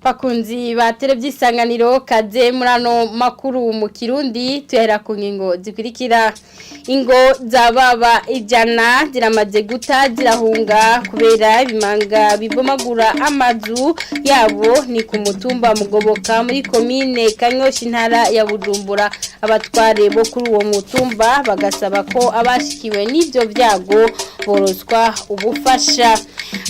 bakunzi ba televiziyo isanganiro kaze muri ano makuru mu kirundi tuhera ku ngingo zikurikira ingo zababa ijana ziramaze guta zirahunga kubera ibimanga bibomagura amazu yabo ni ku mutumba mugoboka muri komine Kanyosha intara ya Bujumbura abatware bo kuri uwo mutumba bagasaba ko abashikiwe n'ivyo vyago boroswa ubufasha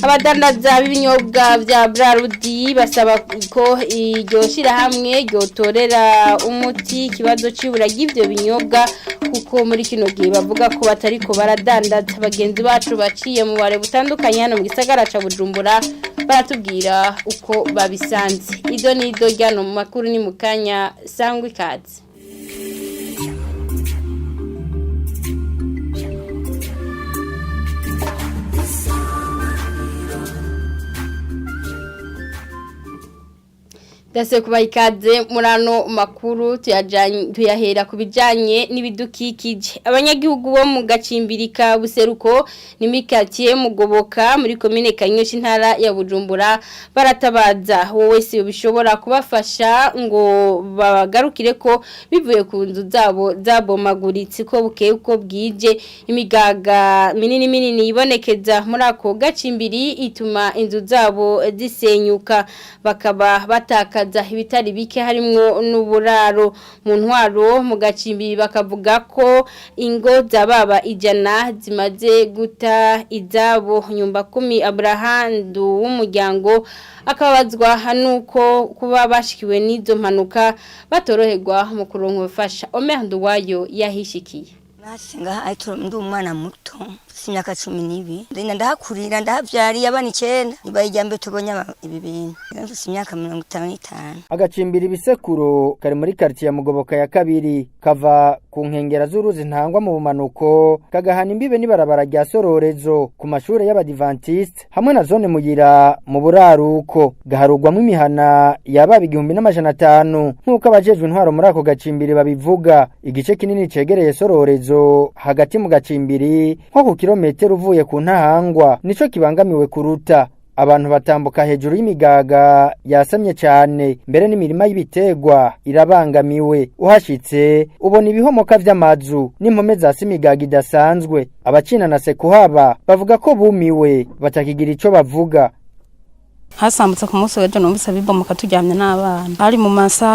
abadandaza b'ibinyobwa vya Brarudi basaba ko iryo shirahamwe ryotorera umuti ikibazo c'ibura ry'ivyo binyobwa kuko muri kino gihe bavuga ko batariko baradandaza bagenzi bacu baciye mu bare butandukanye hano mu gisagara ca Bujumbura baratubwira uko babisanze ido nido ryano mu makuru ni mukanya sangwe ikaze Dase kuba ikaze murano makuru tuyahera ku bijanye n'ibidukikije abanyagihugu bo mu gacimbirika buseruko nimikatiye mugoboka muri komine Kanyosha intara ya Bujumbura baratabaza wowe wese bishobora kubafasha ngo bagarukire ko bivuye ku nzu zabo zabomaguritse ko bukeye uko bwije imigaga minini ibonekeza muri ako gacimbiri ituma inzu zabo zisenyuka bakaba bataka ibitari bike harimwo n'uburaro mu ntwaro mu gacimbi bakavuga ko ingo zababa ijana zimaze guta izabo nyumba 10 Abrahandu w'umuryango akabazwa nuko kuba bashikiwe n'izo mpanuka batoroherwa mu kuronka ubufasha Omerndo wayo yahishikiye Nasinga aitro ndu mwana muto simyaka 12 ndenda ndahakurira ndahavyari abana 9 nibayijambe tubonya ibi bintu nzo simyaka 55 agacimbira ibisekuro kari muri quartier ya Mugoboka ya kabiri kava ku nkengera z'uruzi ntangwa mu bumanuko kagahana imbibe nibarabara rya Sororezo ku mashure y'abadivantiste hamwe na zone mugira mu buraruko gaharugwamwe imihana yababa 1500 nkuko abajejwe intwaro muri ako gacimbiri babivuga igice kinini cegereye Sororezo hagati mu gacimbiri nko ku kilometero uvuye ku ntahangwa nico kibangamiwe kuruta abantu batambuka hejuru y'imigaga yasamye cyane mbere n'imirima y'ibitegwa irabangamiwe uhashitse ubona ibihomoka vy'amazu n'impome za simigaga idasanzwe abacina na sekuhaba bavuga ko bumiwe batakigira ico bavuga hasambutse ku munsi w'ejo numvise bibomoka turyamye n'abana ari mu masa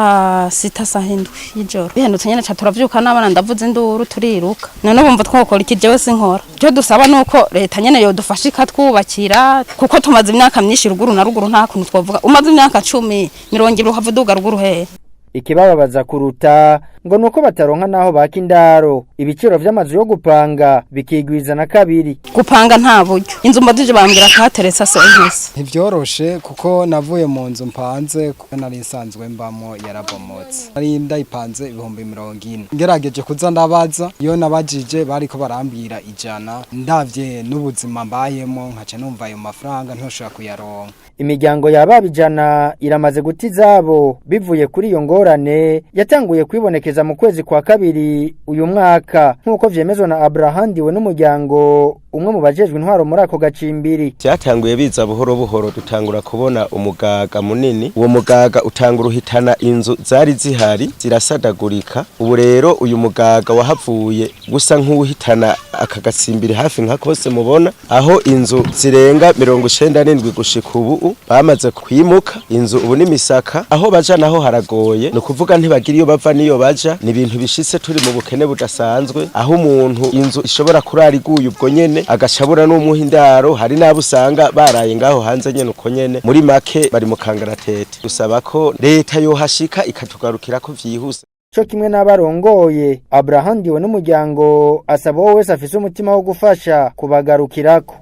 6:07 y'ijoro bihendutse nyene ca turavyuka n'abana ndavuze induru turiruka none bumva twokora iki jewe sinkora cyo dusaba nuko leta nyene yodufasha ikatwubakira kuko tumaze imyaka myinshi ruguru na ruguru nta kuntu twovuga umaze imyaka 10 mirongo havuduga ruguru he ikibababaza kuruta ngo nuko bataronka naho bakindaro ibiciro vy'amazu yo gupanga bikigwiza na kabiri gupanga nta buryo inzu mbadije bambwira kateresa so nkese ntivyoroshe kuko navuye mu nzu mpanze kuko nari nsanzwe mbamo yarabomotse ari ndayipanze 40 ngerageje kuza ndabaza iyo nabajije bariko barambwira ijana ndavye n'ubuzima mbayemo nkaca numva ayo mafaranga ntoshobora kuyaronka imiryango yababijana iramaze guti zabo bivuye kuri iyo ngorane yatanguye kwibonekeza mu kwezi kwa kabiri uyu mwaka nkuko vyemezwa na Abrahandi we n'umuryango umwe mu bajejwe intwaro muri ako gacimbiri cyatanguye biza buhoro buhoro dutangura kubona umugaga munini uwo mugaga utangura uhitana inzu zari zihari zirasadagurika ubu rero uyu mugaga wahavuye gusa nk'uhitana aka gacimbiri hafi nka kose mubona aho inzu zirenga 97 gushika ubu bamaze kwimuka inzu ubu nimisaka aho baja naho haragoye no kuvuga ntibagira iyo bava niyo baja ni ibintu bishitse turi mu bukene budasanzwe aho umuntu inzu ishobora kurara iguye ubwo nyene agashabura n'umuhindaro hari nabo usanga baraye ngaho hanze nyene uko nyene muri make bari mu kangaratete dusaba ko leta yo hashika ikatugarukira ko vyihuse cyo kimwe n'abarongoye Abrahandi we n'umuryango asaba wowe wese afise umutima wo gufasha kubagarukirako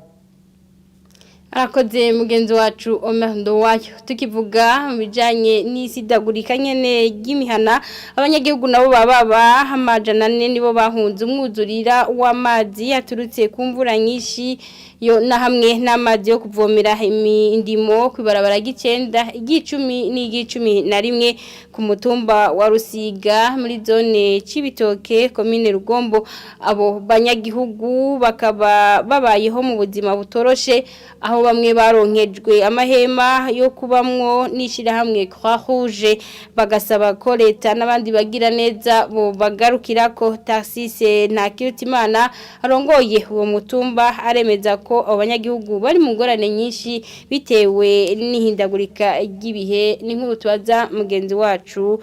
Arakoze mugenzi wacu Omerndo wayo tukivuga bijanye n'isidagurika nyene y'imihana abanyagihugu nabo baba amajana 4 nibo bahunze umwuzurira w'amazi yaturutse ku mvura nyinshi yo na hamwe n'amazi yo kuvomera indimo kwibarabara gicenda igicumi n'igicumi na rimwe ku mutumba wa Rusiga muri zone Cibitoke komine Rugombo abo banyagihugu bakaba babayeho mu buzima butoroshe aho bamwe baronkejwe amahema yo kubamwo nishira hamwe Croix Rouge bagasaba ko leta n'abandi bagira neza bo bagarukirako Tarsise Ntakirutimana arongoye uwo mutumba aremeza ko abanyagihugu bari mu ngorane nyinshi bitewe n'ihindagurika ry'ibihe n'inkuru tubaza mugenzi wacu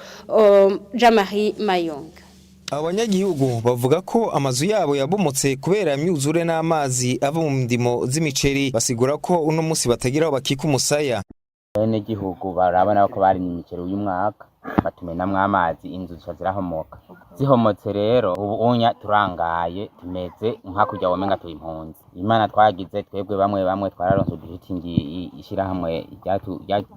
Jean-Marie Mayonga. Abanyagihugu bavuga ko amazu yabo yabomotse kubera imyuzure n'amazi ava mu ndimo z'imiceri basigura ko uno munsi batagiraho bakika umusaya. Bene gihugu barabona ko bari mu miceri uyu mwaka batumenamwo amazi inzu zirahomoka zihomotse rero ubu unya turangaye tumeze nka kujya womenga turi impunzi imana twagize twebwe bamwe twararonse uduhitingi ishira hamwe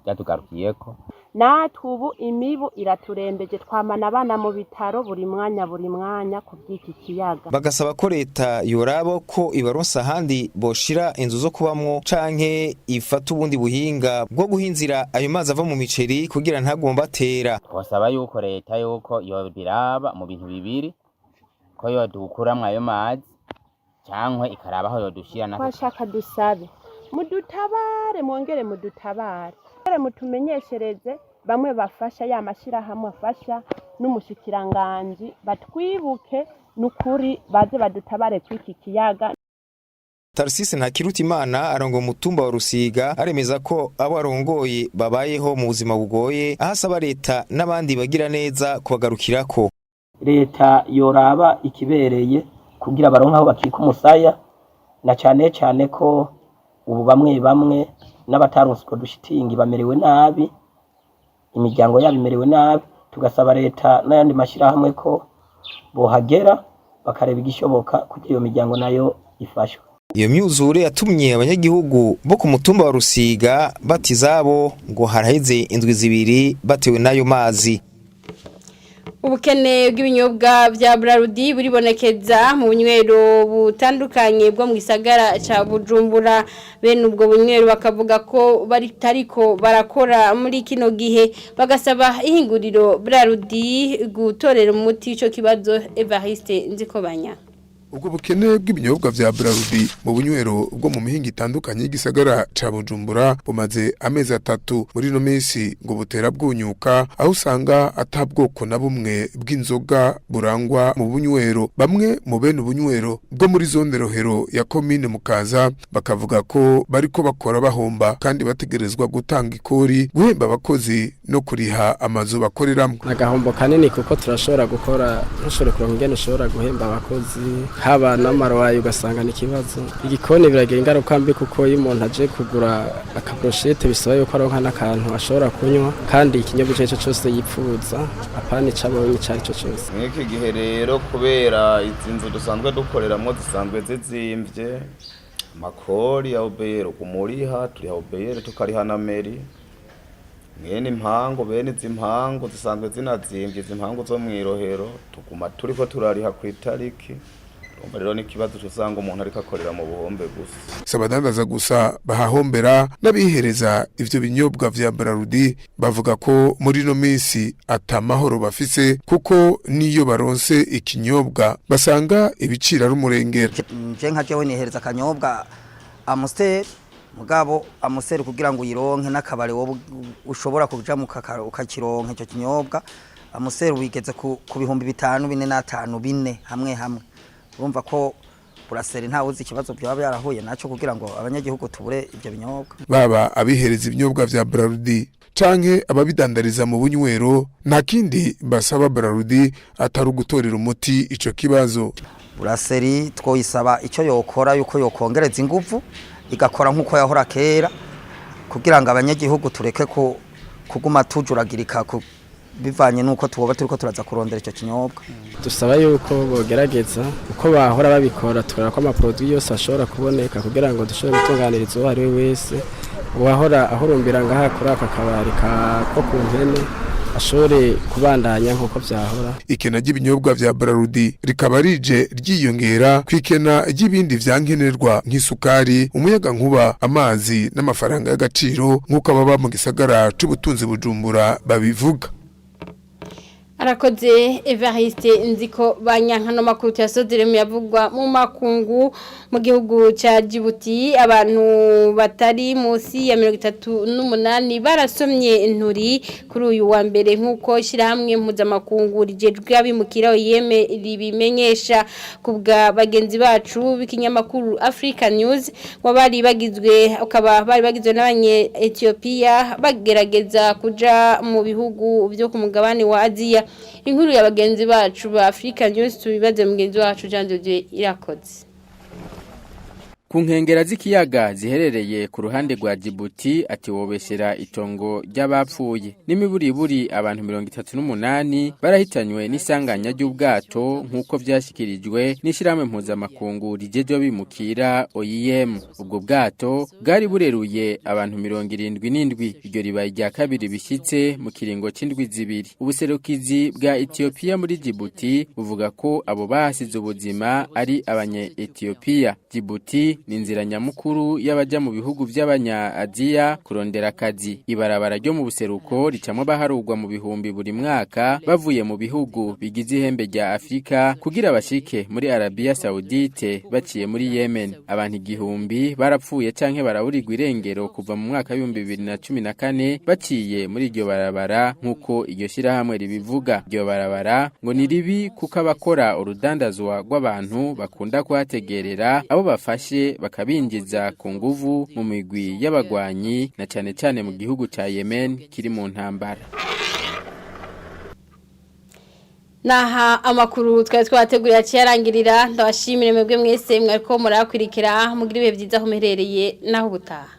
ryatugarukiyeko natubu imibu iraturembeje twamana abana mu bitaro buri mwanya ku by'iki kiyaga bagasaba ko leta yoraba ko ibaronsa ahandi boshira inzu zo kubamwo canke ifata ubundi buhinga bwo guhinzira ayo mazi ava mu miceri kugira ntagomba atera. Twasaba yuko leta yuko yobiraba mu bintu bibiri ko yodukuramwe ayo mazi cyangwa ikarabaho yodushira na twashaka dusabe mudutabare mwongere mudutabare mutumenyeshereze bamwe bafasha ya mashira hamwe afasha n'umushikiranganje batwibuke nukuri baze badutabare kwiki kiyaga. Tarsise Ntakirutimana arongo mutumba wa Rusiga aremeza ko abo arongoye babayeho mu buzima bugoye ahasaba leta n'abandi bagira neza kubagarukirako. Leta yoraba ikibereye kugira baronka aho bakika umusaya na cyane ko ubu bamwe n'abataronse ko dushitingi bamerewe nabi imiryango yabo imerewe nabi tugasaba leta n'ayandi mashira hamwe ko bohagera bakareba igishoboka kugira iyo miryango nayo ifashwe. Iyo myuzure yatumye abanyagihugu bo ku mutumba wa Rusiga batizabo ngo haraheze indwi zibiri batewe nayo mazi. Ubukene bw'ibinyobwa vya Brarudi buribonekeza mu bunywero butandukanye bwo mu gisagara ca Bujumbura bene ubwo bunywero bakavuga ko baritariko barakora muri kino gihe bagasaba ihinguriro Brarudi gutorera umuti ico kibazo. Evariste Nzikobanya. Ubwo bukene bw'ibinyobwa vya Brarudi mu bunywero bwo mu mihinga itandukanye y'igisagara ca Bujumbura bumaze amezi 3 muri no minsi ngo butera bwunyuka aho usanga atabwoko na bumwe bw'inzoga burangwa mu bunywero. Bamwe mu bene ubunywero bwo muri zone Rohero ya commune Mukaza bakavuga ko bariko bakora bahomba kandi bategerezwa gutanga ikori guhemba abakozi no kuriha amazu bakoreramwe. Agahombo kanini kuko turashobora gukora ntushobora kuronka ingene ushobora guhemba abakozi haba n'amarwayi ugasanga ni kibazo. Igikoni biragira ingaruka mbi kuko iyo umuntu aje kugura akabroshete bisaba yuko aronka n'akantu ashobora kunywa kandi ikinyobwa cyo cyose yipfuza apana icabonye cyari cyo cyose. Mw'iki gihe rero kubera izinzu dusanzwe dukoreramo zisanzwe zizimvye makori ya obero kumuriha turi ya obero tukariha na meri mwene impango bene zimpango zisanzwe zinazimvye zimpango zo mwirohero tuguma turiko turariha ku itariki. Rero ni kibazo cyusanga umuntu ariko akorera mu buhombe gusa. Sabadandaza gusa bahahombera nabihereza ivyo binyobwa vya Brarudi bavuga ko muri no minsi atamahoro bafise kuko niyo baronse ikinyobwa basanga ibicira rumurengera. Je nka jewe nihereza kanyobwa Amstel mugabo Amstel kugira ngo uyironke n'akabare wo ushobora kuja mu kakaro ukakironka ico kinyobwa Amstel wigeze ku bihumbi 5 4 na 5 4 hamwe urumva ko buraseri nta uzi ikibazo byaba byarahuye naco kugira ngo abanyagihugu tubure ibyo binyobwa. Baba abihereza ibinyobwa vya Brarudi canke ababidandariza mu bunywero nta kindi basaba Brarudi atari ugutorera umuti ico kibazo. Buraseri twoyisaba ico yokora yuko yokongereza ingufu igakora nkuko yahora kera kugira ngo abanyagihugu tureke ko kuguma tujuragirika bivanye nuko tuboba turiko turaza kurondera ico kinyobwa. Dusaba yuko bogerageza uko bahora babikora tukora ko amaproduit yose ashobora kuboneka kugira ngo dushobore gutunganiriza uwo ari we wese wahora ahurumbira ngaha kuri aka kabari ko ku mpene ashobore kubandanya nk'uko vyahora. Ikena ry'ibinyobwa vya Brarudi rikaba rije ryiyongera kwikena ry'ibindi vyankenerwa nk'isukari, umuyaga nkuba, amazi n'amafaranga y'agaciro nk'uko ababa mu gisagara c'ubutunzi Bujumbura babivuga. Arakoze Evariste Nziko banyankano makuru yasodire mu yavugwa mu makungu mu gihugu ca Djibouti abantu batari munsi ya 38 barasomye inturi kuri uyu wa mbere nkuko shirahamwe mpuzamakungu rijejwe abimukira yeme ribimenyesha kubwa bagenzi bacu b'ikinyamakuru Africa News wabari bagizwe n'abanye Ethiopia bagerageza kuja mu bihugu byo ku mugabane wa Aziya. Inkuru ya bagenzi bacu ba Africa News tubibaze mugenzi wacu Jean de Dieu irakoze. Ku nkengera z'ikiyaga ziherereye ku ruhande rwa Djibouti ati wobeshera itongo ry'abapfuye n'imiburiburi abantu 38 barahitanywe n'isanganya ry'ubwato nk'uko vyashikirijwe n'ishiramwe mpuzamakungu rijeje bimukira OIM. Ubwo bwato bwari bureruye abantu 77 iryo ribaye rya kabiri bishitse mu kiringo c'indwi zibiri. Ubuserukizi bwa Ethiopia muri Djibouti buvuga ko abo bahasize ubuzima ari abanye Ethiopia. Djibouti ni inzira nyamukuru y'abaja mu bihugu by'abanya-Aziya kurondera akazi. Ibarabara ryo mu buseruko ricamwe baharugwa mu bihumbi buri mwaka bavuye mu bihugu bigize ihembe rya Afrika kugira bashike muri Arabia Saudite baciye muri Yemen. Abantu igihumbi barapfuye canke baraburirwa irengero kuva mu mwaka wa 2014 baciye muri iryo barabara nkuko iryo shirahamwe ribivuga. Iryo barabara ngo ni ribi kuko abakora urudandazwa rw'abantu bakunda kuhategerera abo bafashe bakabinjiza ku nguvu mu migwi y'abagwanyi na cyane cyane mu gihugu ca Yemen kiri mu ntambara. Naha amakuru twari twategurira cyarangirira ndabashimire mwebwe mwese mwariko murakurikira mugira ibihe byiza aho muherereye naho ubutaha.